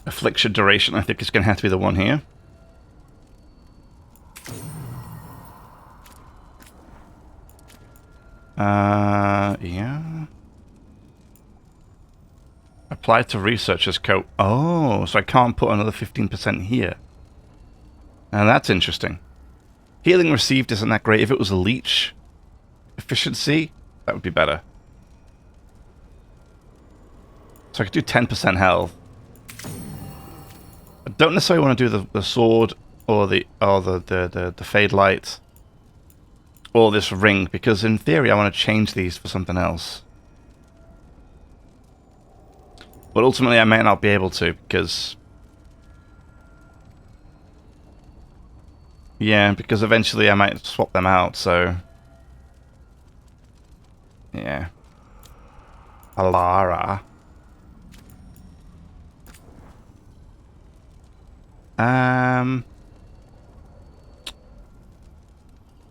Affliction duration, I think, is going to have to be the one here. Yeah. Apply to researcher's coat. Oh, so I can't put another 15% here. Now that's interesting. Healing received isn't that great. If it was a leech efficiency, that would be better. So I could do 10% health. I don't necessarily want to do the sword or the fade light or this ring, because in theory I want to change these for something else. But ultimately I may not be able to, because... yeah, because eventually I might swap them out, so... yeah. Alara.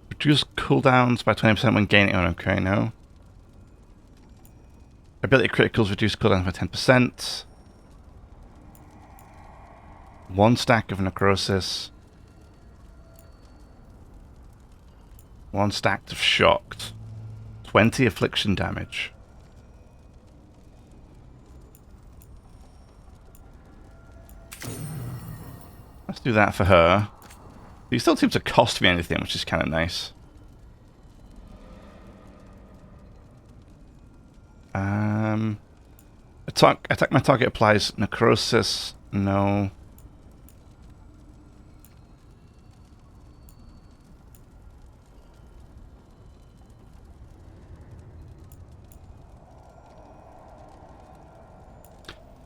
Reduce cooldowns by 20% when gaining... oh, okay, no. Ability criticals reduce cooldowns by 10%. 1 stack of necrosis. 1 stack of shocked. 20 affliction damage. Let's do that for her. These still seem to cost me anything, which is kind of nice. Attack my target applies necrosis. No.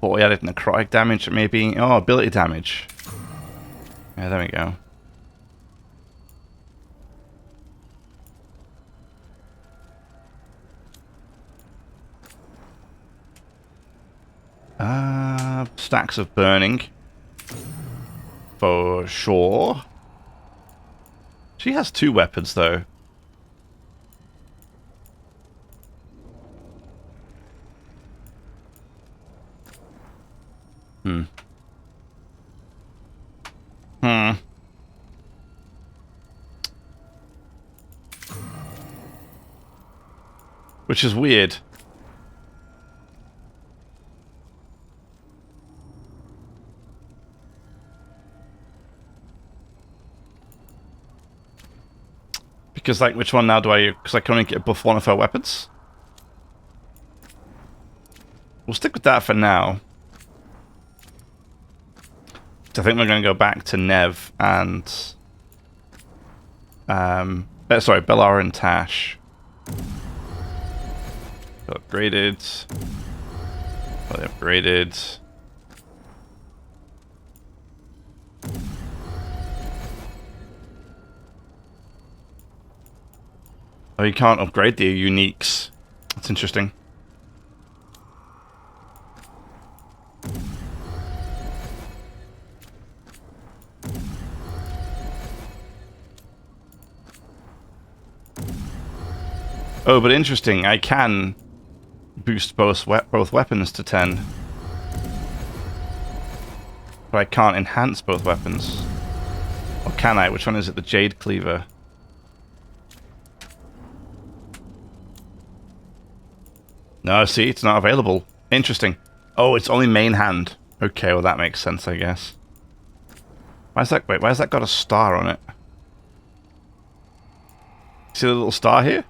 Oh, we added necrotic damage, maybe. Oh, ability damage. Yeah, there we go. Stacks of burning. For sure. She has 2 weapons, though. Which is weird. Because, like, which one now do I... because I can only get buff 1 of her weapons? We'll stick with that for now. So I think we're going to go back to Nev and... sorry, Bellar and Tash. Upgraded. Fully upgraded. Oh, you can't upgrade the uniques. That's interesting. Oh, but interesting. I can boost both weapons to 10. But I can't enhance both weapons. Or can I? Which one is it? The Jade Cleaver. No, see, it's not available. Interesting. Oh, it's only main hand. Okay, well that makes sense, I guess. Why's that? Wait, why has that got a star on it? See the little star here?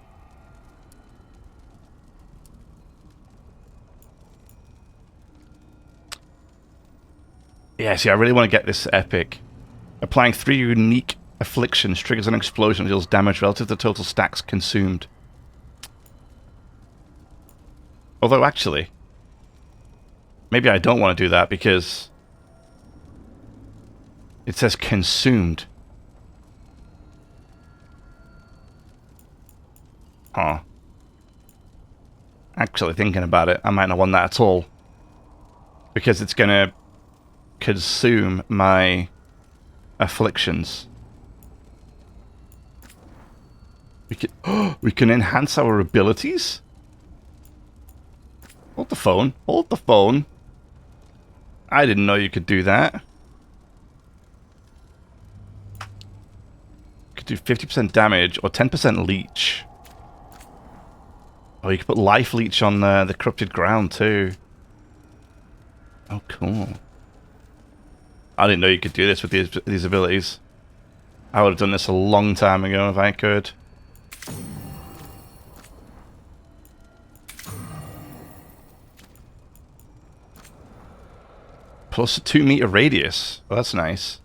Yeah, see, I really want to get this epic. Applying 3 unique afflictions triggers an explosion that deals damage relative to the total stacks consumed. Although, actually, maybe I don't want to do that because it says consumed. Huh. Actually, thinking about it, I might not want that at all. Because it's going to consume my afflictions. We can enhance our abilities? Hold the phone. Hold the phone. I didn't know you could do that. Could do 50% damage or 10% leech. Oh, you could put life leech on the corrupted ground too. Oh, cool. I didn't know you could do this with these abilities. I would have done this a long time ago if I could. Plus a 2-meter radius. Oh, that's nice.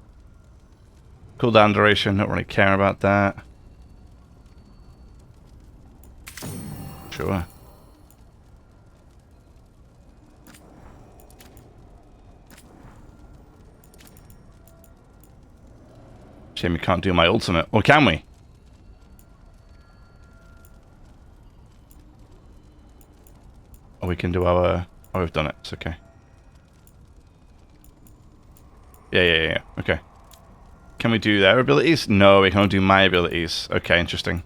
Cooldown duration, don't really care about that. Sure. Shame we can't do my ultimate. Or can we? Or we can do our... Oh, we've done it. It's okay. Yeah. Okay. Can we do their abilities? No, we can only do my abilities. Okay, interesting.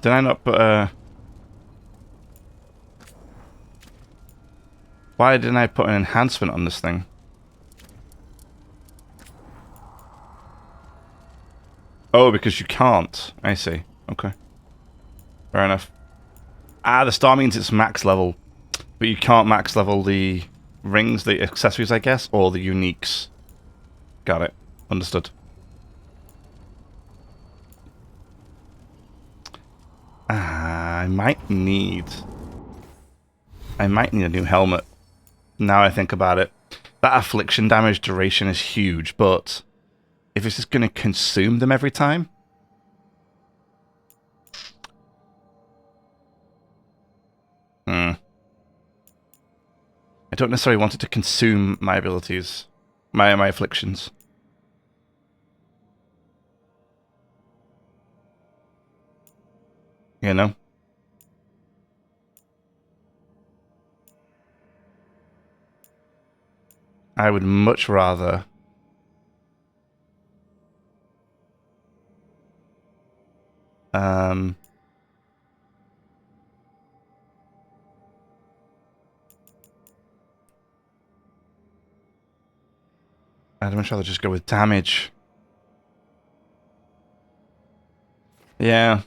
Did I not put Why didn't I put an enhancement on this thing? Oh, because you can't. I see. Okay. Fair enough. Ah, the star means it's max level. But you can't max level the rings, the accessories, I guess, or the uniques. Got it. Understood. I might need a new helmet. Now I think about it. That affliction damage duration is huge, but if it's just going to consume them every time... I don't necessarily want it to consume my abilities. My afflictions. You know? I would much rather... I'd much rather just go with damage. Yeah.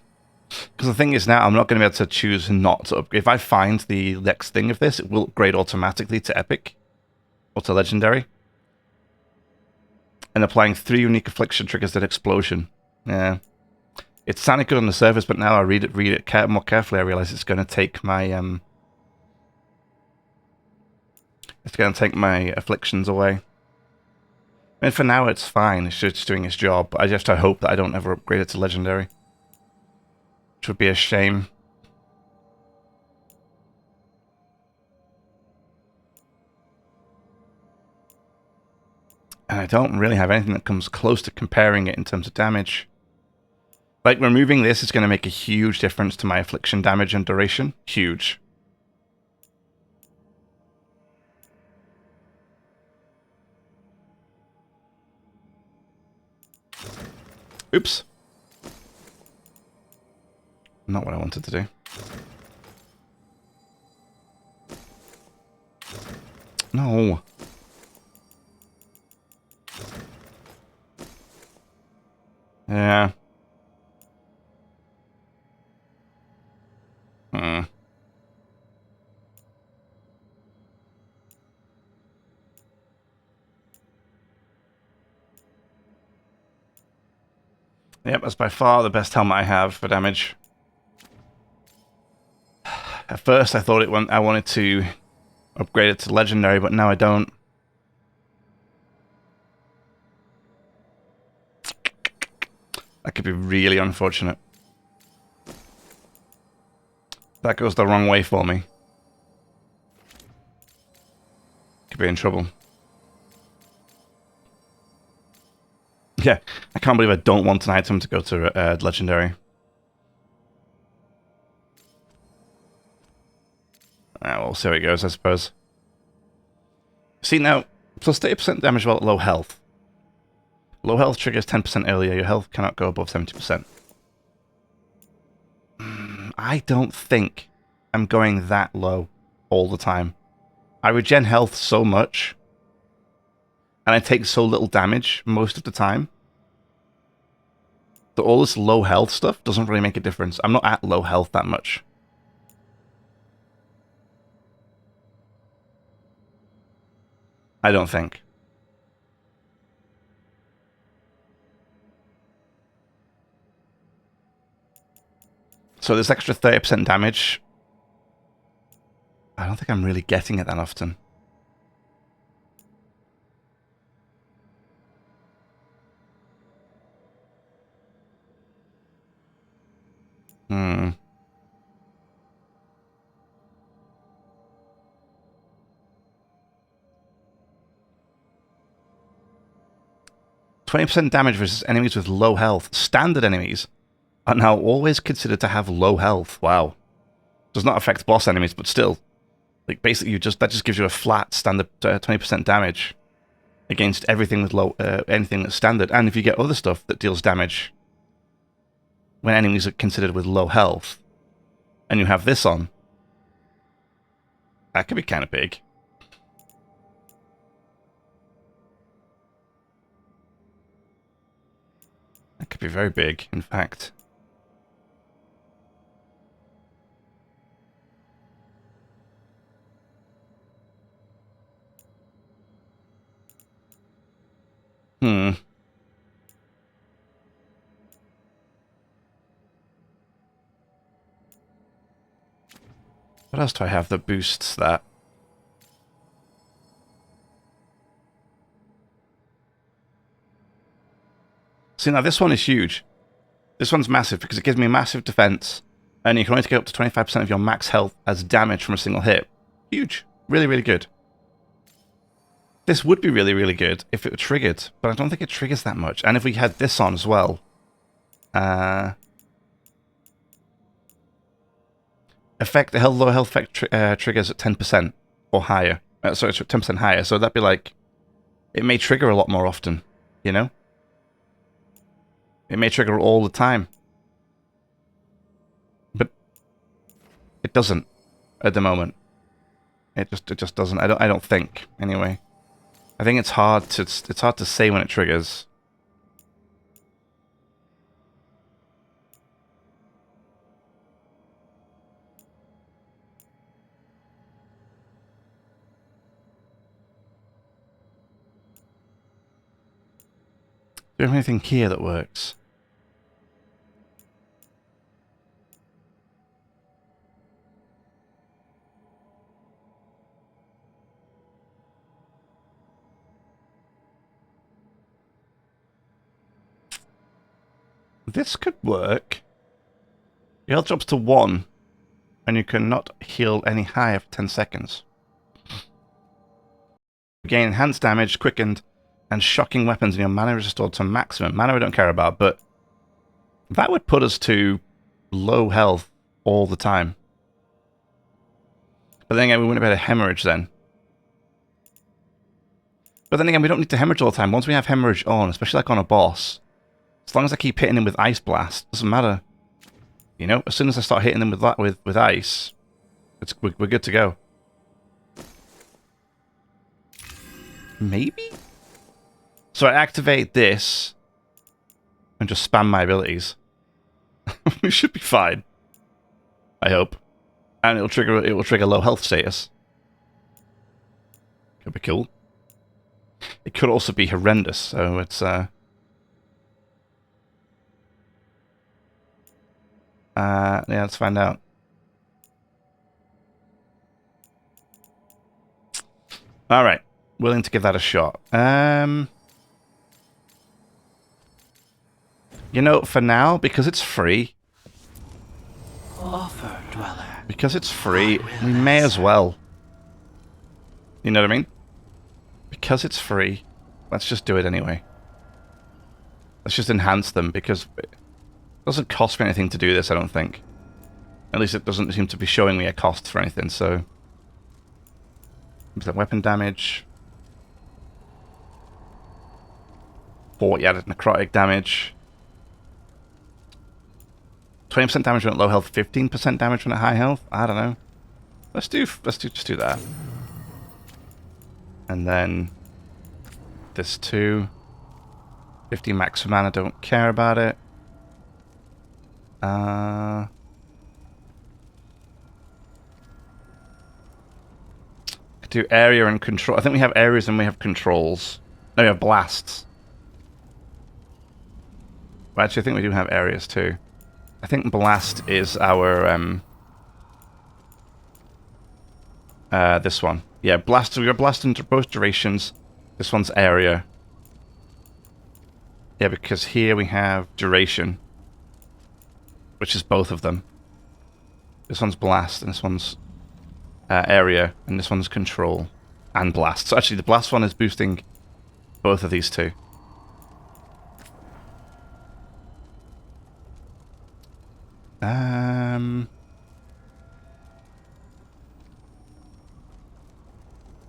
Because the thing is now, I'm not going to be able to choose not to upgrade. If I find the next thing of this, it will upgrade automatically to Epic. Or to Legendary. And applying 3 unique affliction triggers that explosion. Yeah. It sounded good on the surface, but now I read it more carefully, I realize it's going to take my... It's going to take my afflictions away. And for now, it's fine. It's just doing its job. I just hope that I don't ever upgrade it to Legendary. Which would be a shame. And I don't really have anything that comes close to comparing it in terms of damage. Like, removing this is going to make a huge difference to my affliction damage and duration. Huge. Oops. Not what I wanted to do. No. Yeah. Yep, that's by far the best helmet I have for damage. At first I thought I wanted to upgrade it to Legendary, but now I don't. That could be really unfortunate. That goes the wrong way for me. Could be in trouble. Yeah, I can't believe I don't want an item to go to Legendary. we'll see how it goes, I suppose. See now, plus 30% damage while at low health. Low health triggers 10% earlier. Your health cannot go above 70%. I don't think I'm going that low all the time. I regen health so much, and I take so little damage most of the time, that all this low health stuff doesn't really make a difference. I'm not at low health that much. I don't think. So this extra 30% damage, I don't think I'm really getting it that often. Hmm. %20 damage versus enemies with low health. Standard enemies are now always considered to have low health. Wow. Does not affect boss enemies, but still. Like, basically, that just gives you a flat standard 20% damage against everything with low, anything that's standard. And if you get other stuff that deals damage when enemies are considered with low health, and you have this on, that could be kind of big. That could be very big, in fact. What else do I have that boosts that? See, now this one is huge. This one's massive because it gives me massive defense, and you can only take up to 25% of your max health as damage from a single hit. Huge. Really, really good. This would be really, really good if it were triggered, but I don't think it triggers that much. And if we had this on as well, effect low health effect triggers at 10% or higher. Sorry, 10% higher. So that'd be like, it may trigger a lot more often, you know? It may trigger all the time. But it doesn't at the moment. It just doesn't. I don't think, anyway. I think it's hard to say when it triggers. Do you have anything here that works? This could work. Your health drops to 1, and you cannot heal any higher for 10 seconds. You gain enhanced damage, quickened, and shocking weapons, and your mana is restored to maximum. Mana we don't care about, but that would put us to low health all the time. But then again, we wouldn't be able to hemorrhage then. But then again, we don't need to hemorrhage all the time. Once we have hemorrhage on, especially like on a boss, as long as I keep hitting him with Ice Blast, doesn't matter. You know, as soon as I start hitting them with that with ice, we're good to go. Maybe? So I activate this and just spam my abilities. We should be fine. I hope. And it will trigger low health status. Could be cool. It could also be horrendous, so it's yeah, let's find out. Alright. Willing to give that a shot. You know, for now, because it's free... Offer, dweller. Because it's free, we may as well. You know what I mean? Because it's free, let's just do it anyway. Let's just enhance them, because it doesn't cost me anything to do this, I don't think. At least it doesn't seem to be showing me a cost for anything, so... 10% weapon damage. 40 added necrotic damage. 20% damage when at low health, 15% damage when at high health. I don't know. Let's just do that. And then this too. 50 max mana, don't care about it. Do area and control. I think we have areas and we have controls. No, we have blasts. Well, actually, I think we do have areas too. I think blast is our this one. Yeah, blast. We are blasting both durations. This one's area. Yeah, because here we have duration, which is both of them. This one's blast, and this one's area, and this one's control and blast. So actually, the blast one is boosting both of these two.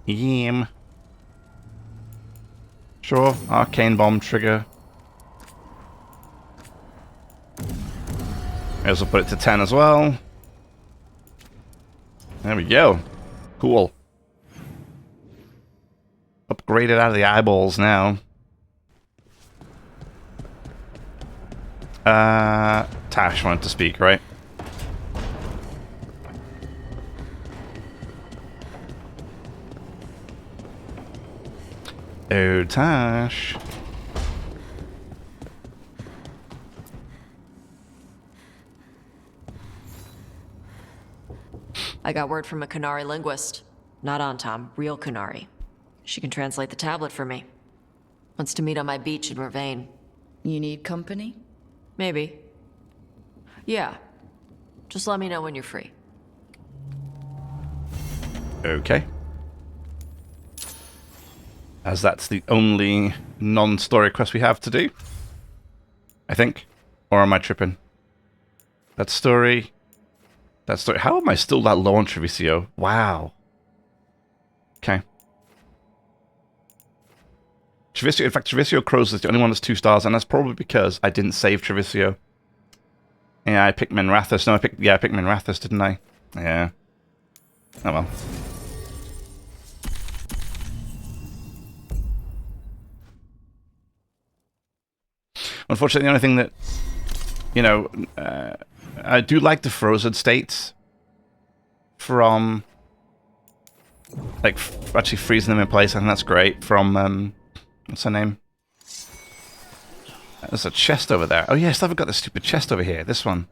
Yam. Sure, arcane bomb trigger. I also put it to 10 as well. There we go. Cool. Upgraded out of the eyeballs now. Tash wanted to speak, right? Oh, Tash. I got word from a Qunari linguist. Not Antam, real Qunari. She can translate the tablet for me. Wants to meet on my beach in Vervain. You need company? Maybe. Yeah. Just let me know when you're free. Okay. As that's the only non-story quest we have to do. I think. Or am I tripping? That story... That story... How am I still that low on Treviso? Wow. Okay. Treviso... In fact, Treviso Crows is the only one that's 2 stars, and that's probably because I didn't save Treviso. Yeah, I picked Minrathous. No, I picked Minrathous, didn't I? Yeah. Oh well. Unfortunately, the only thing that, you know, I do like the frozen states from, like, actually freezing them in place. I think that's great. From, what's her name? There's a chest over there. Oh, yeah, I still haven't got the stupid chest over here. This one.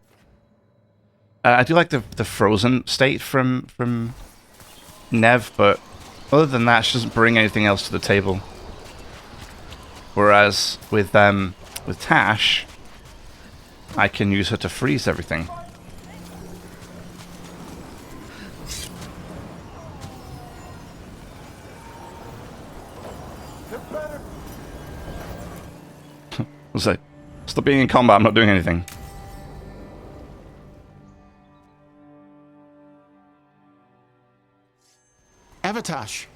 I do like the frozen state from Nev, but other than that, she doesn't bring anything else to the table. Whereas with Tash, I can use her to freeze everything. I was like, stop being in combat, I'm not doing anything. Avatash!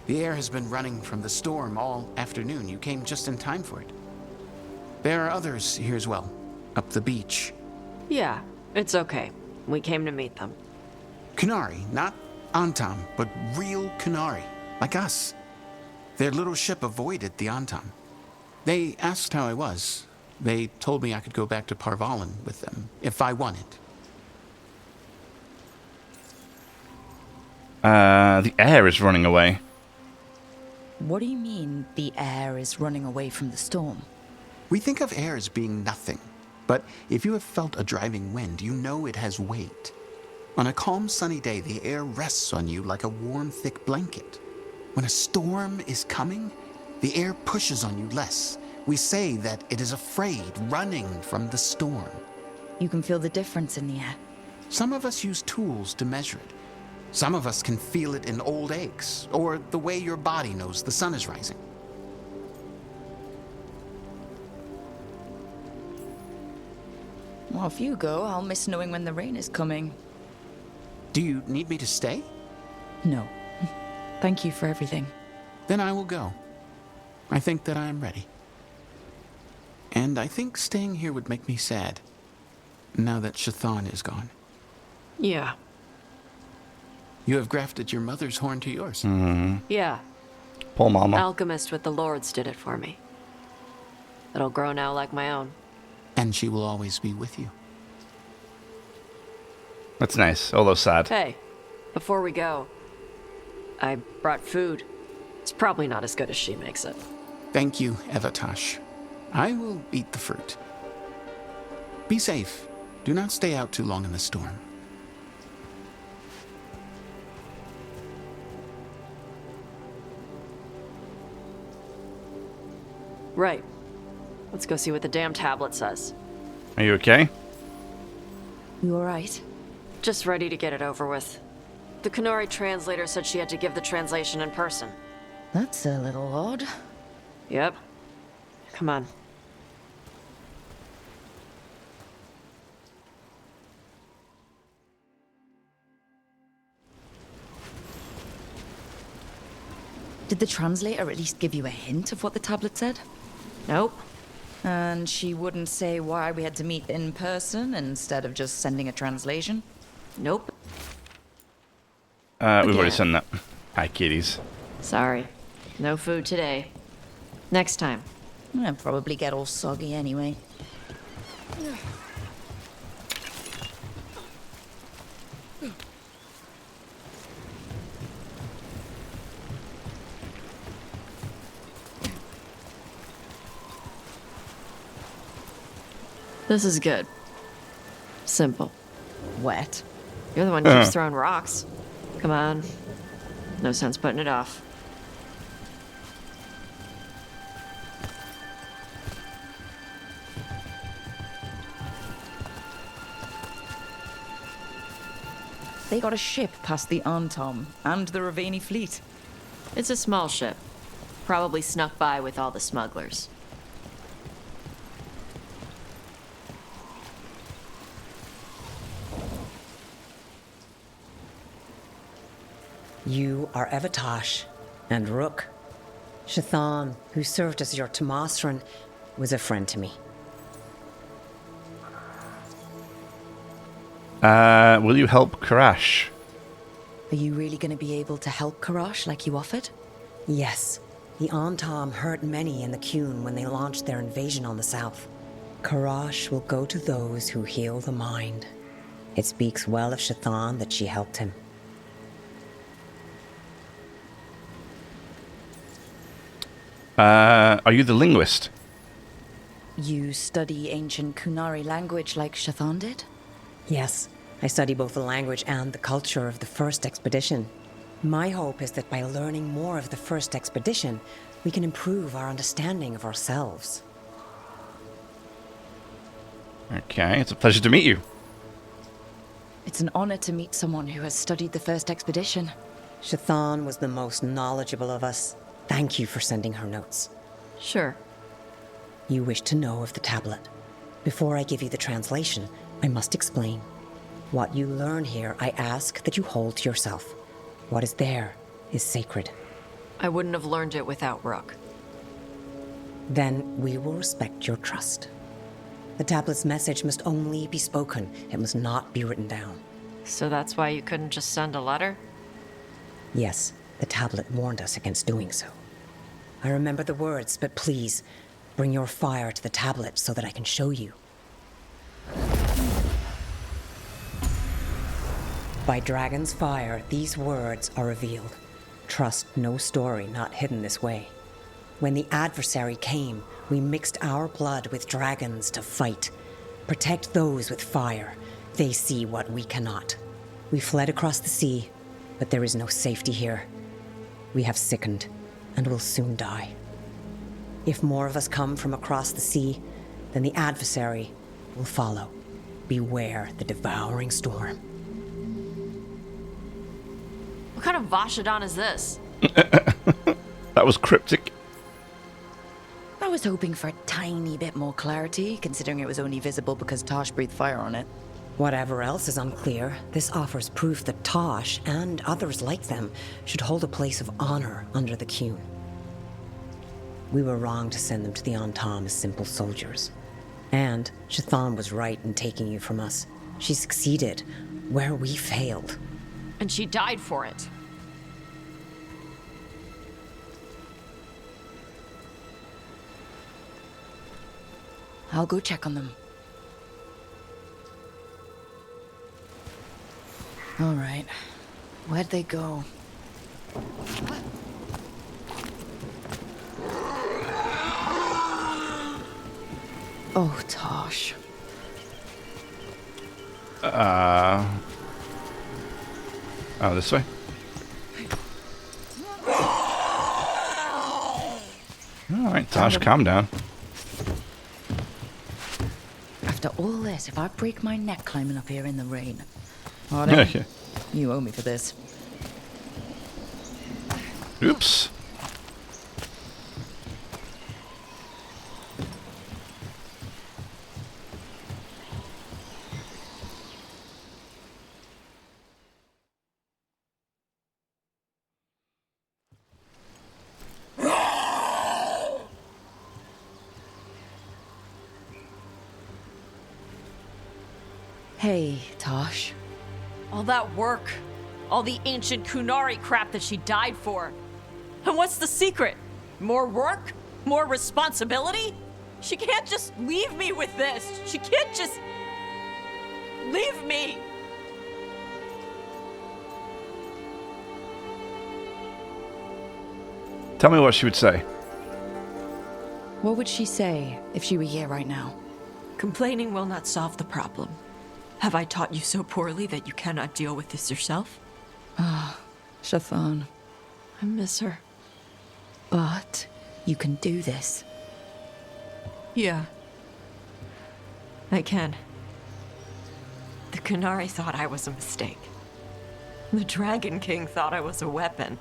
The air has been running from the storm all afternoon. You came just in time for it. There are others here as well, up the beach. Yeah, it's okay. We came to meet them. Qunari, not Antam, but real Qunari, like us. Their little ship avoided the Antam. They asked how I was. They told me I could go back to Parvalan with them, if I wanted. The air is running away. What do you mean, the air is running away from the storm? We think of air as being nothing, but if you have felt a driving wind, you know it has weight. On a calm, sunny day, the air rests on you like a warm, thick blanket. When a storm is coming, the air pushes on you less. We say that it is afraid, running from the storm. You can feel the difference in the air. Some of us use tools to measure it. Some of us can feel it in old aches, or the way your body knows the sun is rising. Well, if you go, I'll miss knowing when the rain is coming. Do you need me to stay? No. Thank you for everything. Then I will go. I think that I am ready. And I think staying here would make me sad, now that Chthon is gone. Yeah. You have grafted your mother's horn to yours. Yeah. Poor mama. Alchemist with the Lords did it for me. It'll grow now like my own. And she will always be with you. That's nice, although sad. Hey, before we go, I brought food. It's probably not as good as she makes it. Thank you, Evatash. I will eat the fruit. Be safe. Do not stay out too long in the storm. Right. Let's go see what the damn tablet says. Are you okay? You alright? Just ready to get it over with. The Qunari translator said she had to give the translation in person. That's a little odd. Yep. Come on. Did the translator at least give you a hint of what the tablet said? Nope. And she wouldn't say why we had to meet in person instead of just sending a translation? Nope. We've already Again. sent that. Hi, kitties. Sorry. No food today. Next time. I'd probably get all soggy anyway. This is good. Simple. Wet. You're the one who keeps throwing rocks. Come on. No sense putting it off. They got a ship past the Antom and the Ravani fleet. It's a small ship. Probably snuck by with all the smugglers. You are Evatash and Rook. Chthon, who served as your Tomasran, was a friend to me. Will you help Karash? Are you really going to be able to help Karash like you offered? Yes, the Antom hurt many in the Qun when they launched their invasion on the south. Karash will go to those who heal the mind. It speaks well of Chthon that she helped him. Are you the linguist? You study ancient Qunari language like Chthon did? Yes, I study both the language and the culture of the first expedition. My hope is that by learning more of the first expedition, we can improve our understanding of ourselves. Okay, it's a pleasure to meet you. It's an honor to meet someone who has studied the first expedition. Chthon was the most knowledgeable of us. Thank you for sending her notes. Sure. You wish to know of the tablet. Before I give you the translation, I must explain. What you learn here, I ask that you hold to yourself. What is there is sacred. I wouldn't have learned it without Rook. Then we will respect your trust. The tablet's message must only be spoken. It must not be written down. So that's why you couldn't just send a letter? Yes, the tablet warned us against doing so. I remember the words, but please, bring your fire to the tablet so that I can show you. By dragon's fire, these words are revealed. Trust no story not hidden this way. When the adversary came, we mixed our blood with dragons to fight. Protect those with fire. They see what we cannot. We fled across the sea, but there is no safety here. We have sickened, and will soon die. If more of us come from across the sea, then the adversary will follow. Beware the devouring storm. What kind of Vashadon is this? That was cryptic. I was hoping for a tiny bit more clarity, considering it was only visible because Tosh breathed fire on it. Whatever else is unclear, this offers proof that Tosh, and others like them, should hold a place of honor under the Qun. We were wrong to send them to the Antam as simple soldiers. And Shathan was right in taking you from us. She succeeded where we failed. And she died for it. I'll go check on them. All right. Where'd they go? Oh, Tosh. Oh, this way? Alright, Tosh, calm down. After all this, if I break my neck climbing up here in the rain... Yeah, Arden, yeah. you owe me for this. Oops. Hey, Tosh. All that work. All the ancient Kunari crap that she died for. And what's the secret? More work? More responsibility? She can't just leave me with this. She can't just... leave me. Tell me what she would say. What would she say if she were here right now? Complaining will not solve the problem. Have I taught you so poorly that you cannot deal with this yourself? Shathan. I miss her. But you can do this. Yeah. I can. The Kunari thought I was a mistake. The Dragon King thought I was a weapon.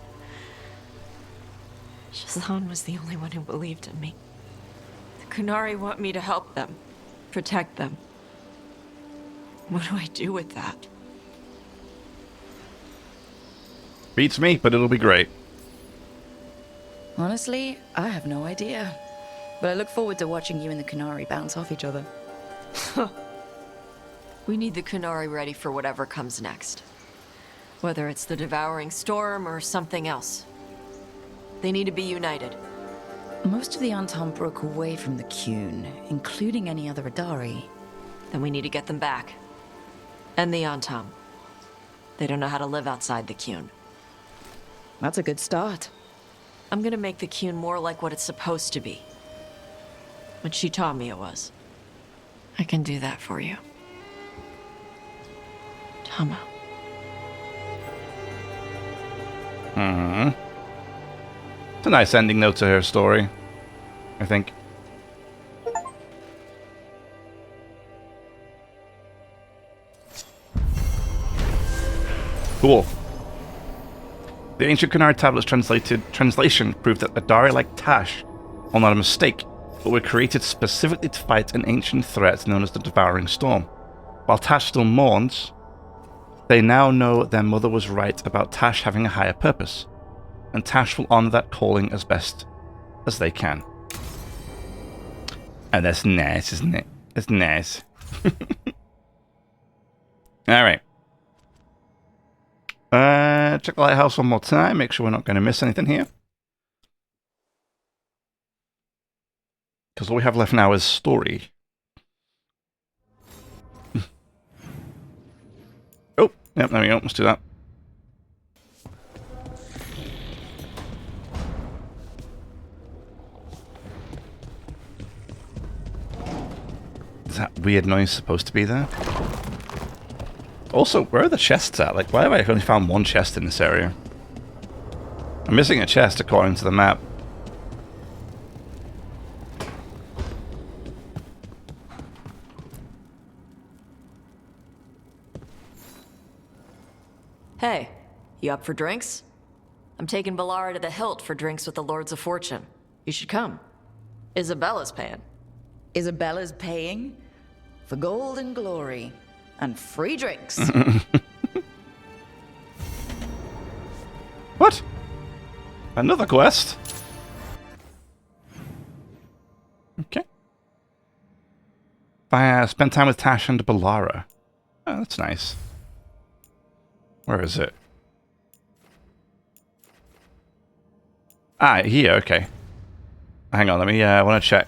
Shazan was the only one who believed in me. The Kunari want me to help them, protect them. What do I do with that? Beats me, but it'll be great. Honestly, I have no idea. But I look forward to watching you and the Kunari bounce off each other. We need the Kunari ready for whatever comes next. Whether it's the Devouring Storm or something else. They need to be united. Most of the Antam broke away from the Qun, including any other Adari. Then we need to get them back. And the Antam. They don't know how to live outside the Qun. That's a good start. I'm gonna make the Qun more like what it's supposed to be. What she taught me it was. I can do that for you. Tama. It's a nice ending note to her story, I think. Cool. The ancient Kunari tablets translation proved that Adari like Tash are not a mistake, but were created specifically to fight an ancient threat known as the Devouring Storm. While Tash still mourns, they now know their mother was right about Tash having a higher purpose, and Tash will honor that calling as best as they can. And that's nice, isn't it? That's nice. Alright. Check the lighthouse one more time, make sure we're not going to miss anything here. Because all we have left now is story. Oh, yep, there we go, let's do that. Is that weird noise supposed to be there? Also, where are the chests at? Like, why have I only found one chest in this area? I'm missing a chest according to the map. Hey, you up for drinks? I'm taking Valara to the Hilt for drinks with the Lords of Fortune. You should come. Isabella's paying. Isabella's paying? For gold and glory. And free drinks. What? Another quest? Okay. I spent time with Tash and Balara. Oh, that's nice. Where is it? Ah, here, okay. Hang on, let me, I want to check.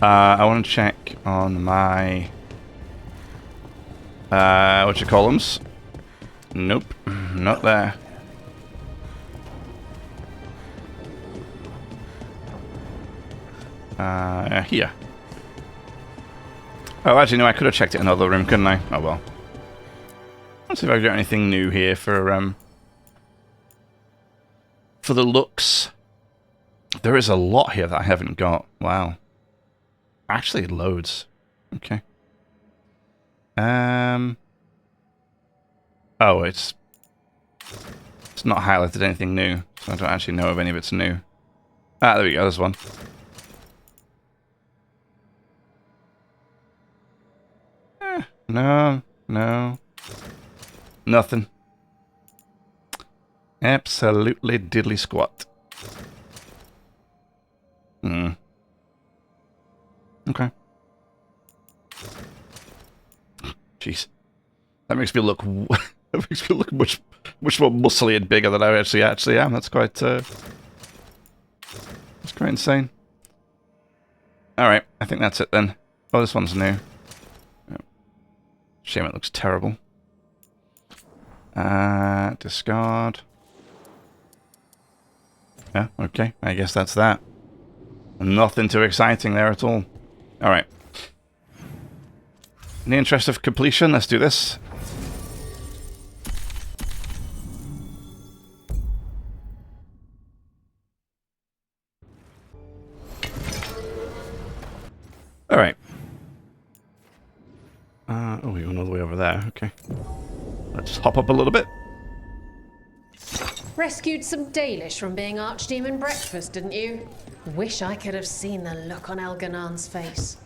I want to check on my... whatchamacallums? Nope, not there. Here. Oh, actually, no, I could have checked it in another room, couldn't I? Oh, well. Let's see if I got anything new here for the looks. There is a lot here that I haven't got. Wow. Actually, loads. Okay. Oh, it's not highlighted anything new, so I don't actually know if any of it's new. Ah, there we go, there's one. No, no. Nothing. Absolutely diddly squat. Okay. Jeez. That makes me look that makes me look much more muscly and bigger than I actually am. That's quite insane. Alright, I think that's it then. Oh, this one's new. Shame it looks terrible. Discard. Yeah, okay. I guess that's that. Nothing too exciting there at all. Alright. In the interest of completion, let's do this. Alright. Oh, we went all the way over there. Okay. Let's hop up a little bit. Rescued some Dalish from being Archdemon breakfast, didn't you? Wish I could have seen the look on Elganan's face.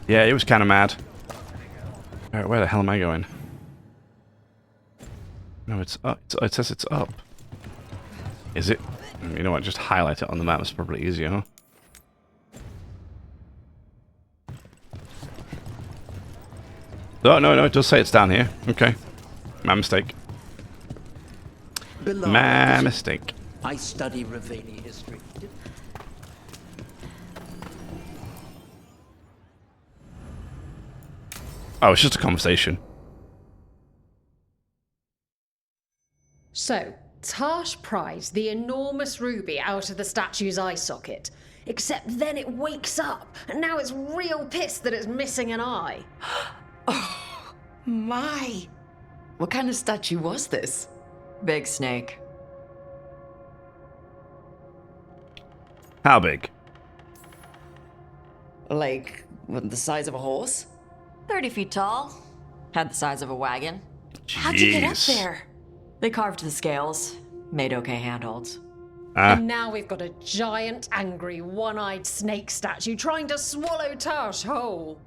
Yeah, he was kind of mad. Alright, where the hell am I going? No, it's up. It says it's up. Is it? You know what, just highlight it on the map. It's probably easier, huh? Oh, no, it does say it's down here. Okay. My mistake. Beloved, My mistake. I study Raveni history. Oh, it's just a conversation. So, Tash pries the enormous ruby out of the statue's eye socket. Except then it wakes up, and now it's real pissed that it's missing an eye. Oh, my. What kind of statue was this? Big snake. How big? Like, what, the size of a horse? 30 feet tall. Had the size of a wagon. How'd you get up Jeez. there? They carved the scales. Made okay handholds. And now we've got a giant, angry, one-eyed snake statue trying to swallow Tash whole.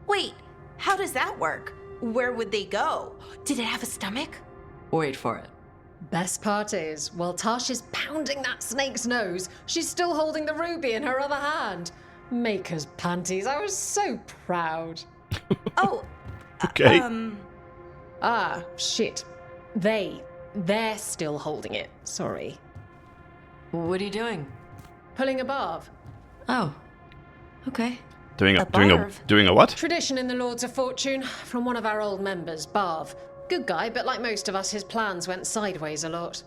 Wait, how does that work? Where would they go? Did it have a stomach? Wait for it. Best part is, while Tash is pounding that snake's nose, she's still holding the ruby in her other hand. Maker's panties, I was so proud. Oh, Okay. Ah, shit. They're still holding it. Sorry. What are you doing? Pulling a barb. Oh. Okay. Doing a barv. doing a what? Tradition in the Lords of Fortune from one of our old members, Barv. Good guy, but like most of us, his plans went sideways a lot.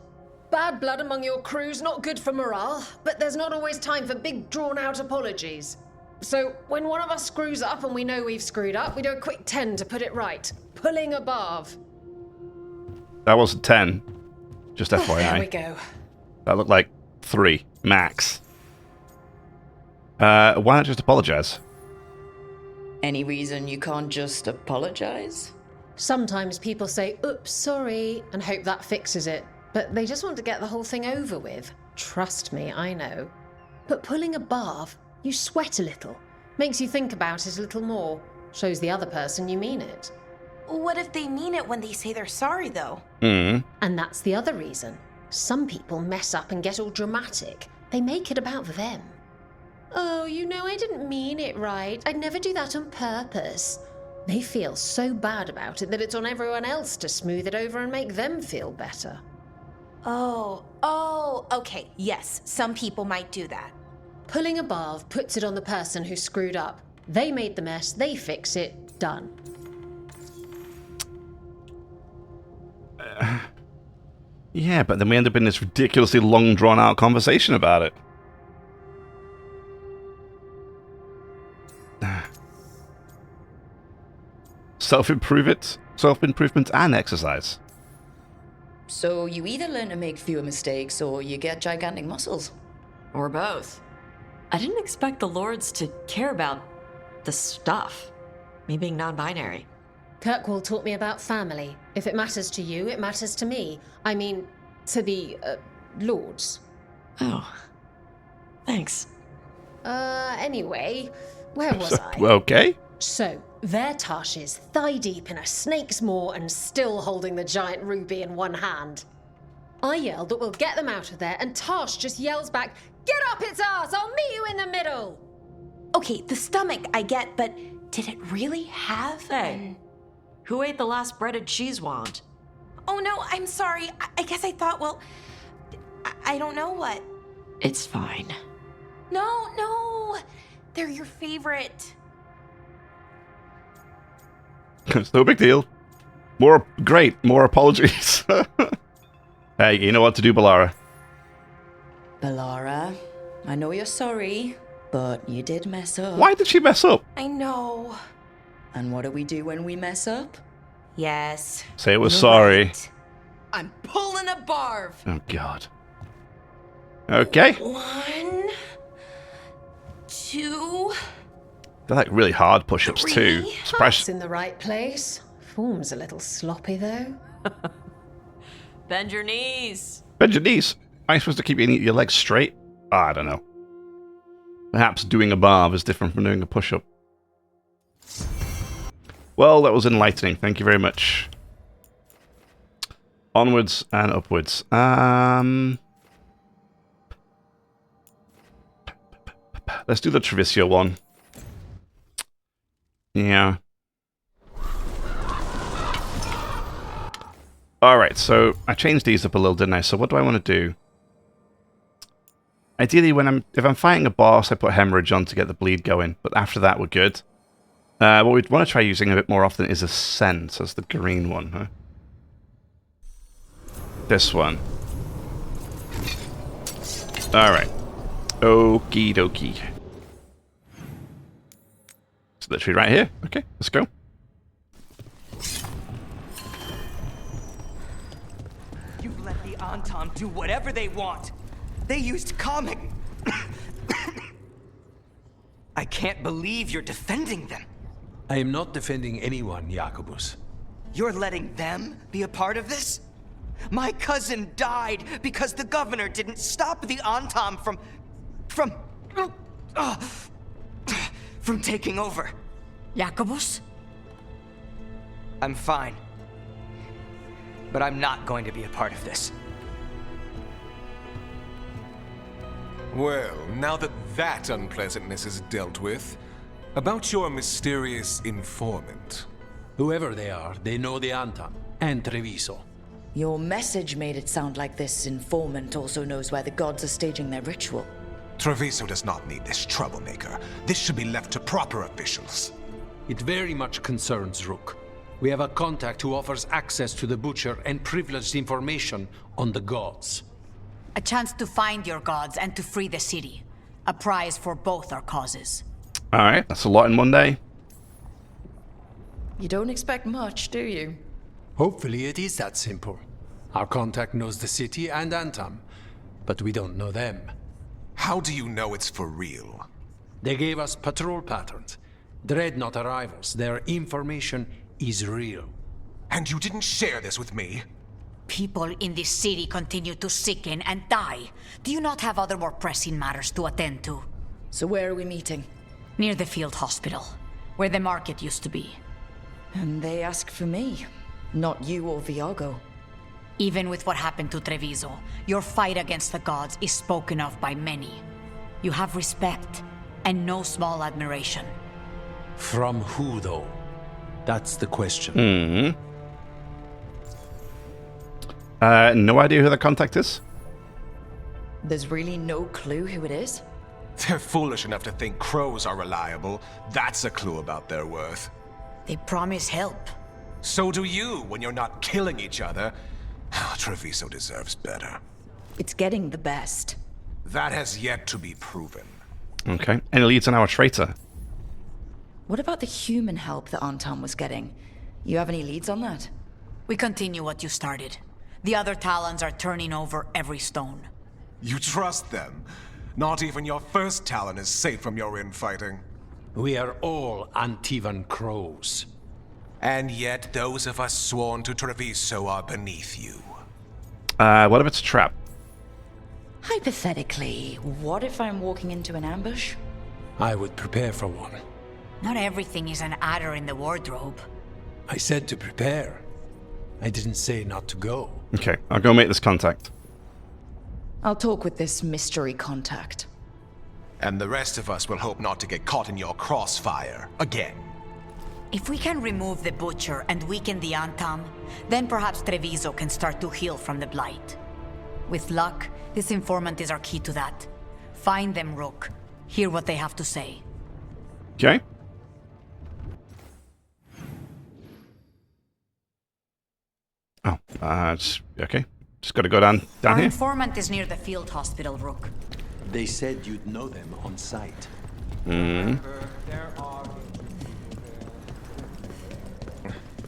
Bad blood among your crew's not good for morale, but there's not always time for big drawn-out apologies. So when one of us screws up and we know we've screwed up, we do a quick 10 to put it right. Pulling a Barv. That wasn't 10. Just FYI. There we go. That looked like 3 max. Why not just apologize? Any reason you can't just apologize? Sometimes people say, oops, sorry, and hope that fixes it. But they just want to get the whole thing over with. Trust me, I know. But pulling a barv, you sweat a little. Makes you think about it a little more. Shows the other person you mean it. What if they mean it when they say they're sorry, though? Mm. And that's the other reason. Some people mess up and get all dramatic. They make it about them. Oh, you know, I didn't mean it right. I'd never do that on purpose. They feel so bad about it that it's on everyone else to smooth it over and make them feel better. Oh, okay. Yes, some people might do that. Pulling a barv puts it on the person who screwed up. They made the mess, they fix it, done. Yeah, but then we end up in this ridiculously long, drawn-out conversation about it. Self-improvement and exercise. So you either learn to make fewer mistakes or you get gigantic muscles. Or both. I didn't expect the lords to care about the stuff. Me being non-binary. Kirkwall taught me about family. If it matters to you, it matters to me. I mean, to the, lords. Oh. Thanks. Anyway, where was I? Okay. So, there Tash is, thigh-deep in a snake's maw and still holding the giant ruby in one hand. I yelled that we'll get them out of there, and Tash just yells back, "Get up its ass! I'll meet you in the middle!" Okay, the stomach I get, but did it really have Hey, who ate the last breaded cheese wand? Oh no, I'm sorry. I guess I thought, well, I don't know what. It's fine. No. They're your favorite. It's no big deal. More apologies. Hey, you know what to do, Balara. Balara, I know you're sorry, but you did mess up. Why did she mess up? I know. And what do we do when we mess up? Yes. Say it was you're sorry. right. I'm pulling a barv. Oh, God. Okay. 1, 2. They're like really hard push-ups too. 3. It's Surprise. in the right place. Form's a little sloppy, though. Bend your knees. Bend your knees. Am I supposed to keep your legs straight? I don't know. Perhaps doing a barv is different from doing a push-up. Well, that was enlightening. Thank you very much. Onwards and upwards. Let's do the Treviso one. Yeah. Alright, so I changed these up a little, didn't I? So what do I want to do? Ideally, if I'm fighting a boss, I put Hemorrhage on to get the bleed going. But after that, we're good. What we'd want to try using a bit more often is Ascent. So that's the green one, huh? This one. Alright. Okie dokie. It's literally right here. Okay, let's go. You let the Antam do whatever they want. They used comic. I can't believe you're defending them. I am not defending anyone, Jacobus. You're letting them be a part of this? My cousin died because the governor didn't stop the Antam from taking over. Jacobus? I'm fine. But I'm not going to be a part of this. Well, now that that unpleasantness is dealt with, about your mysterious informant. Whoever they are, they know the Antam and Treviso. Your message made it sound like this informant also knows where the gods are staging their ritual. Treviso does not need this troublemaker. This should be left to proper officials. It very much concerns Rook. We have a contact who offers access to the Butcher and privileged information on the gods. A chance to find your gods and to free the city. A prize for both our causes. Alright, that's a lot in one day. You don't expect much, do you? Hopefully it is that simple. Our contact knows the city and Antam, but we don't know them. How do you know it's for real? They gave us patrol patterns. Dreadnought arrivals. Their information is real. And you didn't share this with me? People in this city continue to sicken and die. Do you not have other more pressing matters to attend to? So where are we meeting? Near the field hospital, where the market used to be. And they ask for me, not you or Viago. Even with what happened to Treviso, your fight against the gods is spoken of by many. You have respect, and no small admiration. From who, though? That's the question. No idea who the contact is? There's really no clue who it is? They're foolish enough to think crows are reliable. That's a clue about their worth. They promise help. So do you when you're not killing each other. Treviso deserves better. It's getting the best. That has yet to be proven. Okay. Any leads on our traitor? What about the human help that Anton was getting? You have any leads on that? We continue what you started. The other Talons are turning over every stone. You trust them? Not even your first Talon is safe from your infighting. We are all Antivan crows. And yet those of us sworn to Treviso are beneath you. What if it's a trap? Hypothetically, what if I'm walking into an ambush? I would prepare for one. Not everything is an adder in the wardrobe. I said to prepare. I didn't say not to go. Okay, I'll go make this contact. I'll talk with this mystery contact. And the rest of us will hope not to get caught in your crossfire again. If we can remove the Butcher and weaken the Antam, then perhaps Treviso can start to heal from the Blight. With luck, this informant is our key to that. Find them, Rook. Hear what they have to say. Okay. Oh, okay. Just gotta go down Our here. informant is near the field hospital, Rook. They said you'd know them on sight.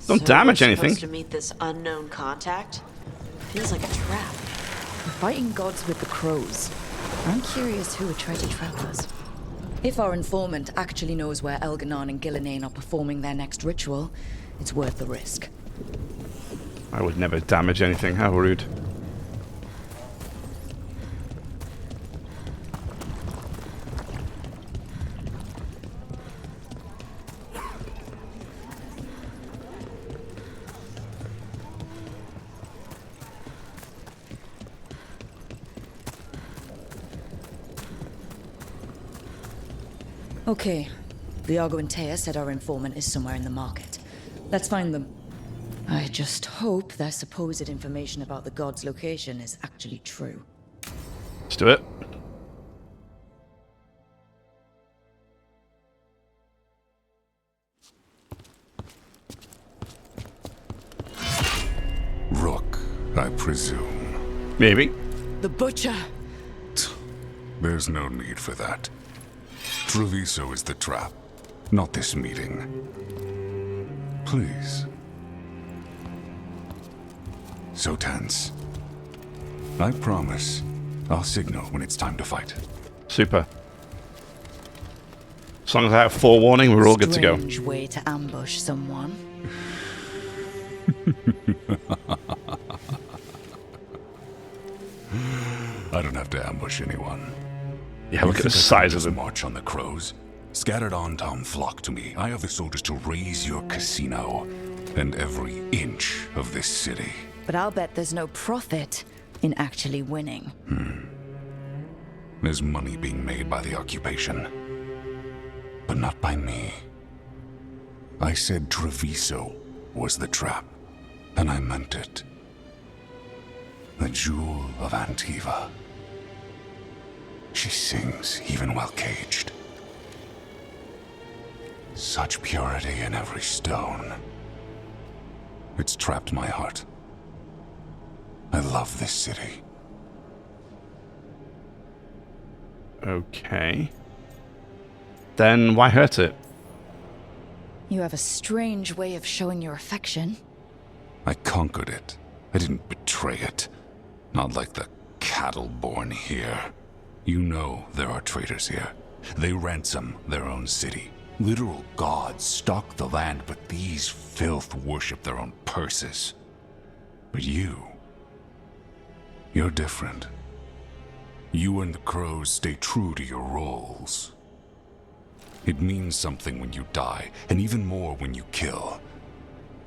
Don't damage anything. Supposed to meet this unknown contact? Feels like a trap. Fighting gods with the crows. I'm curious who would try to trap us. If our informant actually knows where Elganon and Gillinane are performing their next ritual, it's worth the risk. I would never damage anything. How rude. Okay. Viago and Taya said our informant is somewhere in the market. Let's find them. I just hope their supposed information about the god's location is actually true. Let's do it. Rook, I presume. Maybe. The Butcher! There's no need for that. Treviso is the trap, not this meeting. Please. So tense. I promise I'll signal when it's time to fight. Super. As long as I have forewarning, we're all good to go. Strange way to ambush someone. I don't have to ambush anyone. Yeah, look at the size of them. March on the crows. Scattered on Tom flock to me. I have the soldiers to raise your casino and every inch of this city. But I'll bet there's no profit in actually winning. There's money being made by the occupation. But not by me. I said Treviso was the trap, and I meant it. The jewel of Antiva. She sings even while caged. Such purity in every stone. It's trapped my heart. I love this city. Okay. Then why hurt it? You have a strange way of showing your affection. I conquered it. I didn't betray it. Not like the cattle born here. You know there are traitors here. They ransom their own city. Literal gods stalk the land, but these filth worship their own purses. But you You're different. You and the crows stay true to your roles. It means something when you die, and even more when you kill.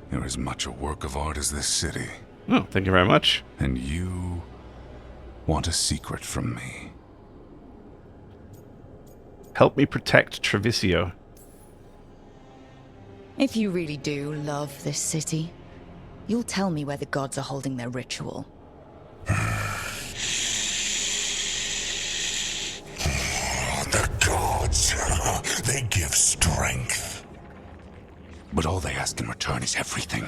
You're as much a work of art as this city. Oh, thank you very much. And you want a secret from me. Help me protect Treviso. If you really do love this city, you'll tell me where the gods are holding their ritual. The gods, they give strength. But all they ask in return is everything.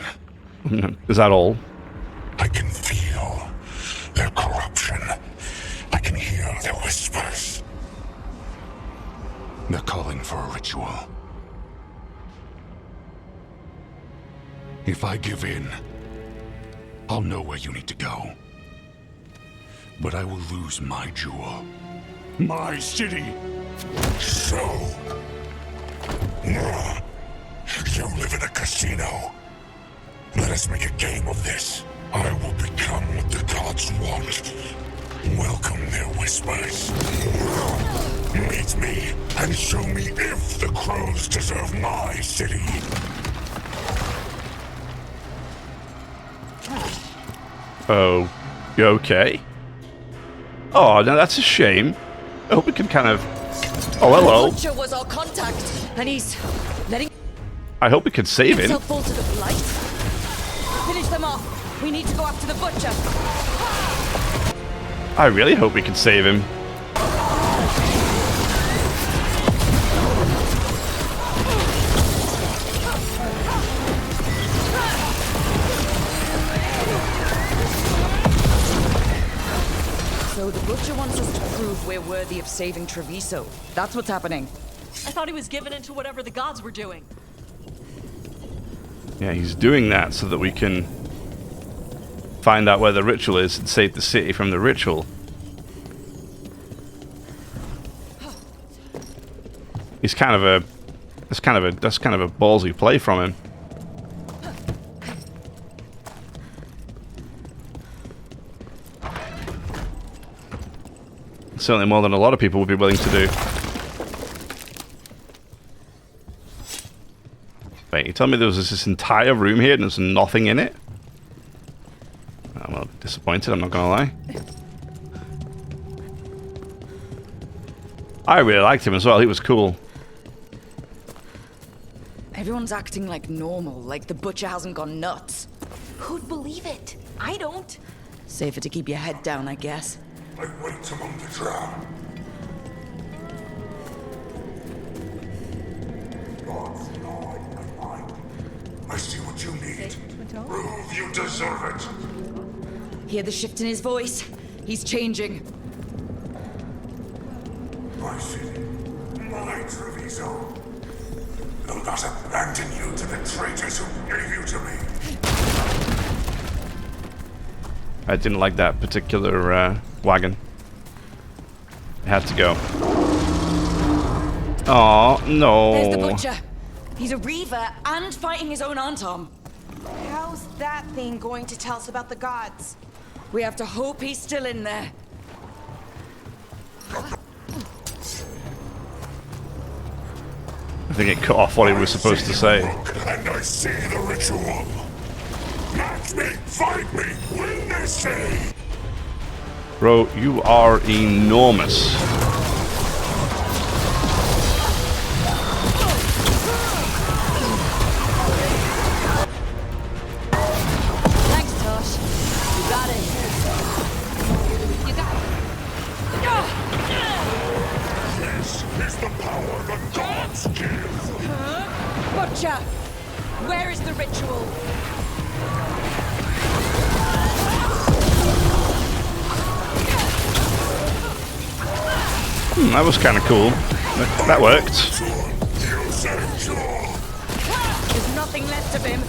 Is that all? I can feel their corruption. I can hear their whispers. They're calling for a ritual. If I give in, I'll know where you need to go. But I will lose my jewel. My city. So, you live in a casino. Let us make a game of this. I will become what the gods want. Welcome their whispers. Meet me and show me if the crows deserve my city. Oh, you okay? Oh, no, that's a shame. I hope we can kind of... Oh, hello. The Butcher was our contact, and he's letting I hope we can save him. himself fall to the blight. Finish them off. We need to go after the Butcher. I really hope we can save him. So the Butcher wants us to prove we're worthy of saving Treviso. That's what's happening. I thought he was giving in to whatever the gods were doing. Yeah, he's doing that so that we can find out where the ritual is and save the city from the ritual. He's kind of a... That's kind of a ballsy play from him. Certainly more than a lot of people would be willing to do. Wait, you tell me there was this entire room here and there's nothing in it? I'm a bit disappointed, I'm not gonna lie. I really liked him as well, he was cool. Everyone's acting like normal, like the Butcher hasn't gone nuts. Who'd believe it? I don't. Safer to keep your head down, I guess. I wait among the drowned. I see what you need. Prove you deserve it. Hear the shift in his voice? He's changing. My city, my Treviso. Will not abandon you to the traitors who gave you to me. I didn't like that particular wagon. It had to go. Oh no. There's the Butcher. He's a Reaver and fighting his own Antom. How's that thing going to tell us about the gods? We have to hope he's still in there. I think it cut off what he was supposed to say. And I see the ritual. Match me, fight me, win this city. Bro, you are enormous. Thanks, Tosh. You got it. You got it. This is the power the gods give. Butcher! Where is the ritual? That was kind of cool. That worked. There's nothing left of him.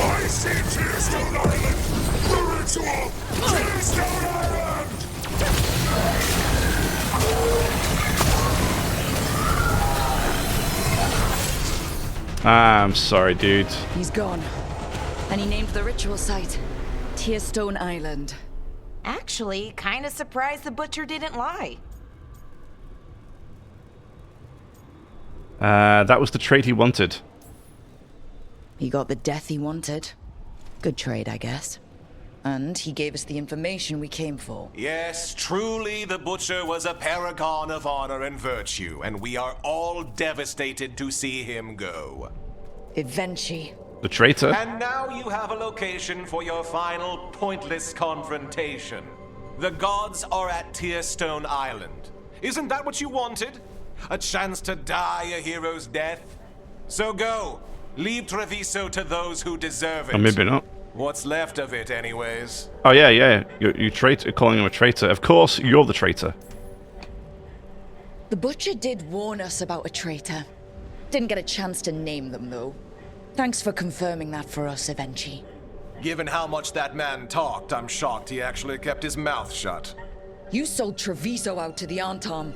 I see Tearstone Island. The ritual. Tearstone Island. I'm sorry, dude. He's gone. And he named the ritual site Tearstone Island. Actually, kinda surprised the butcher didn't lie. That was the trade he wanted. He got the death he wanted. Good trade, I guess. And he gave us the information we came for. Yes, truly the Butcher was a paragon of honor and virtue, and we are all devastated to see him go. Eventually. The traitor. And now you have a location for your final pointless confrontation. The gods are at Tearstone Island. Isn't that what you wanted? A chance to die a hero's death? So go. Leave Treviso to those who deserve it. Or maybe not. What's left of it, anyways? Oh, yeah. You traitor, calling him a traitor. Of course, you're the traitor. The Butcher did warn us about a traitor. Didn't get a chance to name them, though. Thanks for confirming that for us, Evenchi. Given how much that man talked, I'm shocked he actually kept his mouth shut. You sold Treviso out to the Antom.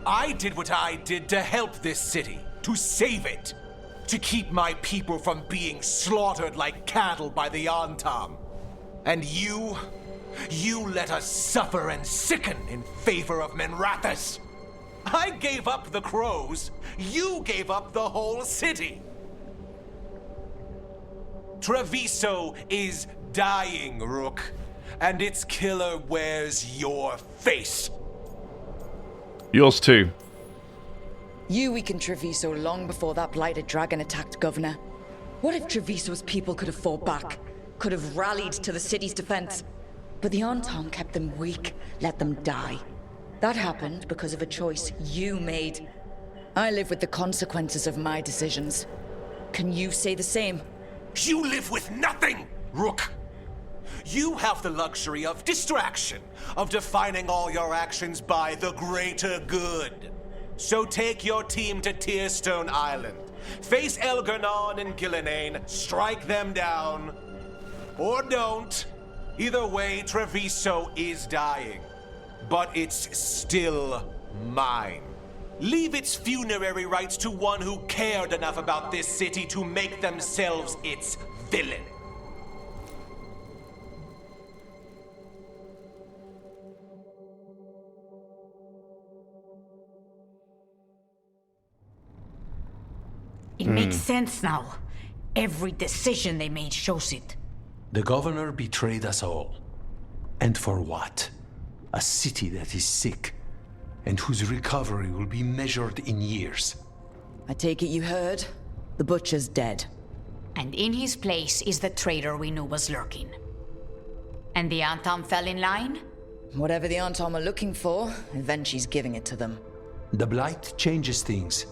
I did what I did to help this city, to save it. To keep my people from being slaughtered like cattle by the Antom. And you let us suffer and sicken in favor of Menrathis. I gave up the crows, you gave up the whole city. Treviso is dying, Rook, and its killer wears your face. Yours too. You weakened Treviso long before that blighted dragon attacked Governor. What if Treviso's people could have fought back? Could have rallied to the city's defense? But the Antom kept them weak, let them die. That happened because of a choice you made. I live with the consequences of my decisions. Can you say the same? You live with nothing, Rook! You have the luxury of distraction, of defining all your actions by the greater good. So take your team to Tearstone Island. Face Elgarnon and Gillinane, strike them down. Or don't. Either way, Treviso is dying. But it's still mine. Leave its funerary rites to one who cared enough about this city to make themselves its villain. It makes sense now. Every decision they made shows it. The governor betrayed us all. And for what? A city that is sick, and whose recovery will be measured in years. I take it you heard? The Butcher's dead. And in his place is the traitor we knew was lurking. And the Antom fell in line? Whatever the Antom are looking for, Evenchi's giving it to them. The Blight changes things.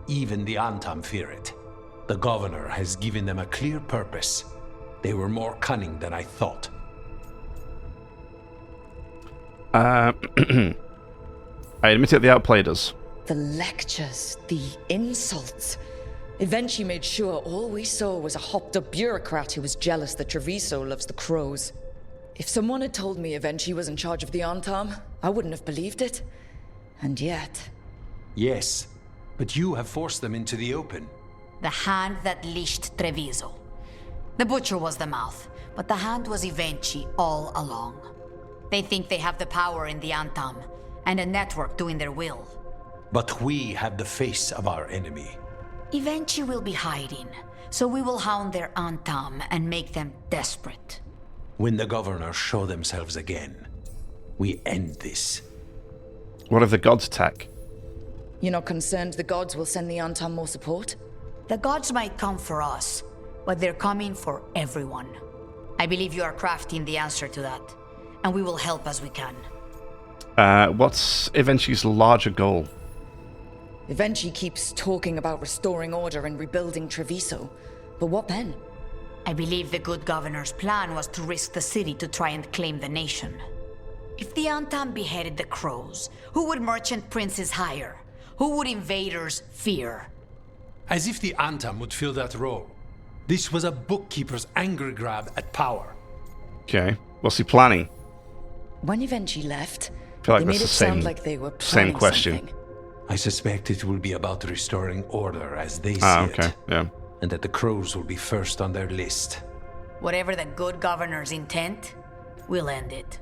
Even the Antom fear it. The governor has given them a clear purpose. They were more cunning than I thought. I admit it, they outplayed us. The lectures, the insults. Evenchi made sure all we saw was a hopped-up bureaucrat who was jealous that Treviso loves the crows. If someone had told me Evenchi was in charge of the Antom, I wouldn't have believed it. And yet... Yes, but you have forced them into the open. The hand that leashed Treviso. The Butcher was the mouth, but the hand was Evenchi all along. They think they have the power in the Antom, and a network doing their will. But we have the face of our enemy. Evenchi will be hiding, so we will hound their Antom and make them desperate. When the governors show themselves again, we end this. What if the gods attack? You're not concerned the gods will send the Antom more support? The gods might come for us, but they're coming for everyone. I believe you are crafting the answer to that, and we will help as we can. What's Evenchi's larger goal? Evenchi keeps talking about restoring order and rebuilding Treviso. But what then? I believe the good governor's plan was to risk the city to try and claim the nation. If the Antom beheaded the crows, who would merchant princes hire? Who would invaders fear? As if the Antom would fill that role. This was a bookkeeper's angry grab at power. Okay, what's he planning? When Evenchi left, I feel like they that's made it the same, sound like they were planning same question. something. I suspect it will be about restoring order as they see okay, it. yeah. And that the crows will be first on their list. Whatever the good governor's intent, we'll end it.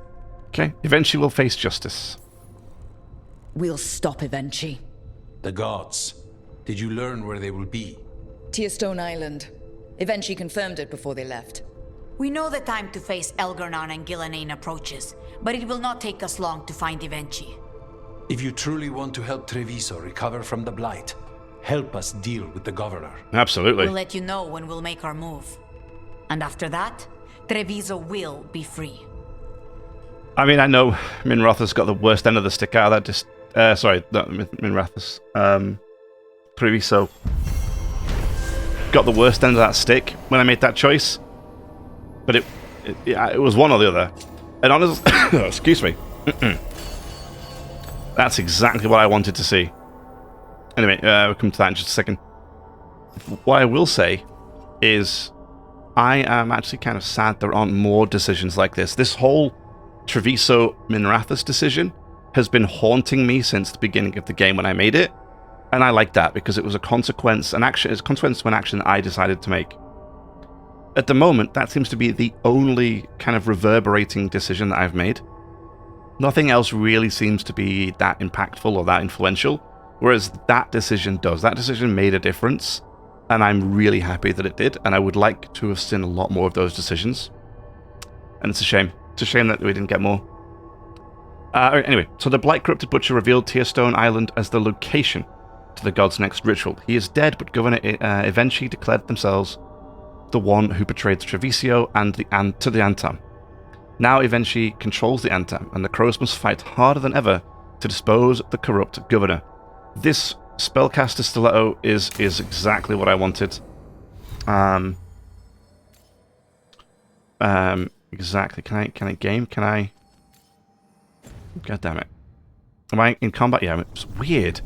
Okay, eventually we'll face justice. We'll stop Evenchi. The gods. Did you learn where they will be? Tearstone Island. Evenchi confirmed it before they left. We know the time to face Elgar'nan and Gillenane approaches, but it will not take us long to find Evenchi. If you truly want to help Treviso recover from the blight, help us deal with the governor. Absolutely. We'll let you know when we'll make our move. And after that, Treviso will be free. I mean, I know Minratha's got the worst end of the stick out of that. Sorry, not Minratha's. Treviso got the worst end of that stick when I made that choice. But it was one or the other. And honestly, excuse me. That's exactly what I wanted to see. Anyway, we'll come to that in just a second. What I will say is I am actually kind of sad there aren't more decisions like this. This whole Treviso Minratha's decision has been haunting me since the beginning of the game when I made it. And I like that because it was a consequence, it's a consequence to an action I decided to make. At the moment, that seems to be the only kind of reverberating decision that I've made. Nothing else really seems to be that impactful or that influential, whereas that decision does. That decision made a difference, and I'm really happy that it did, and I would like to have seen a lot more of those decisions. And it's a shame. It's a shame that we didn't get more. Anyway, so the Blight Corrupted Butcher revealed Tearstone Island as the location to the god's next ritual. He is dead, but Governor Evenchi declared themselves the one who betrayed Treviso and to the Antam. Now Evenchi controls the Antam, and the crows must fight harder than ever to dispose of the corrupt governor. This spellcaster stiletto is exactly what I wanted. Exactly. Can I game? Can I? God damn it! Am I in combat? Yeah, it's weird.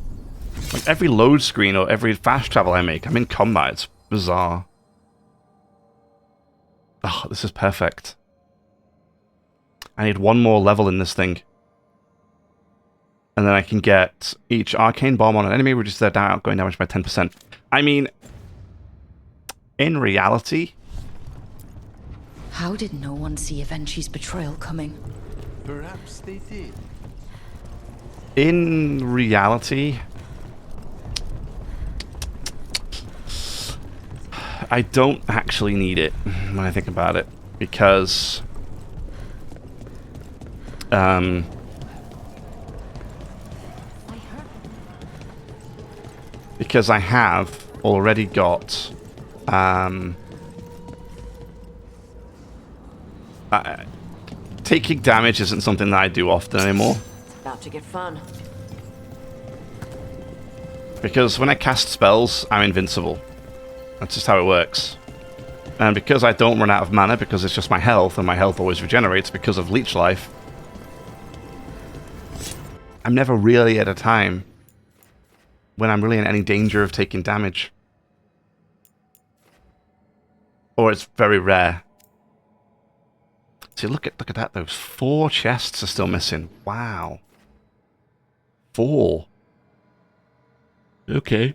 Like every load screen or every fast travel I make, I'm in combat. It's bizarre. Oh, this is perfect. I need one more level in this thing. And then I can get each arcane bomb on an enemy, reduce their outgoing damage by 10%. I mean, in reality... How did no one see Evenchi's betrayal coming? Perhaps they did. In reality... I don't actually need it when I think about it, because I have already got taking damage isn't something that I do often anymore. It's about to get fun. Because when I cast spells, I'm invincible. That's just how it works. And because I don't run out of mana, because it's just my health, and my health always regenerates because of Leech Life, I'm never really at a time when I'm really in any danger of taking damage. Or it's very rare. See, look at that, those 4 chests are still missing. Wow. 4. Okay.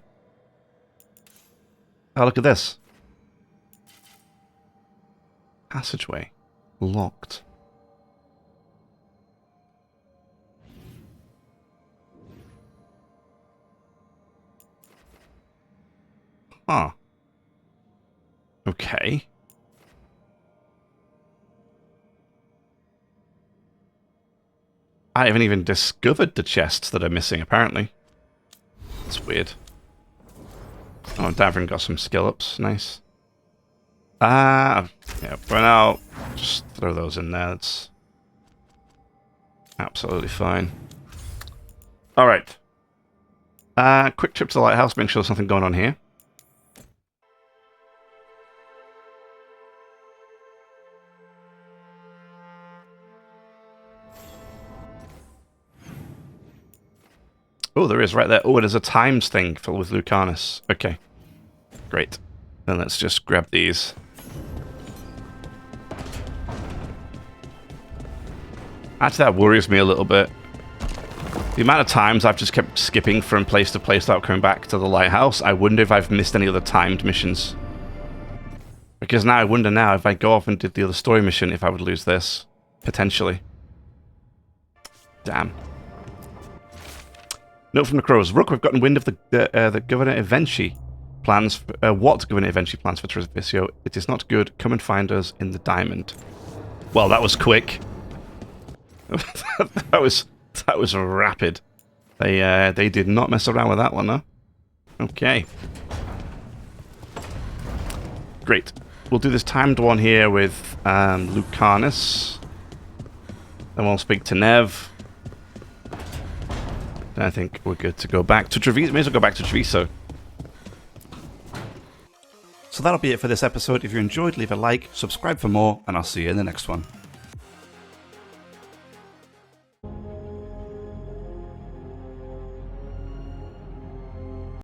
Oh, look at this. Passageway. Locked. Huh. Okay. I haven't even discovered the chests that are missing, apparently. That's weird. Oh, Davrin got some skill ups. Nice. Yeah, for now, just throw those in there. That's absolutely fine. Alright. Quick trip to the lighthouse, make sure there's nothing going on here. Oh, there is right there. Oh, there's a times thing with Lucanus. Okay. Great. Then let's just grab these. Actually, that worries me a little bit. The amount of times I've just kept skipping from place to place without coming back to the lighthouse, I wonder if I've missed any other timed missions. Because now I wonder now if I go off and did the other story mission, if I would lose this. Potentially. Damn. Note from the Crows. Rook, we've gotten wind of the Governor Eventually plans... what Governor Eventually plans for Treviso. It is not good. Come and find us in the Diamond. Well, that was quick. that was rapid. They did not mess around with that one, huh? Okay. Great. We'll do this timed one here with Lucanus. Then we'll speak to Nev. Then I think we're good to go back to Treviso. May as well go back to Treviso. So that'll be it for this episode. If you enjoyed, leave a like, subscribe for more, and I'll see you in the next one.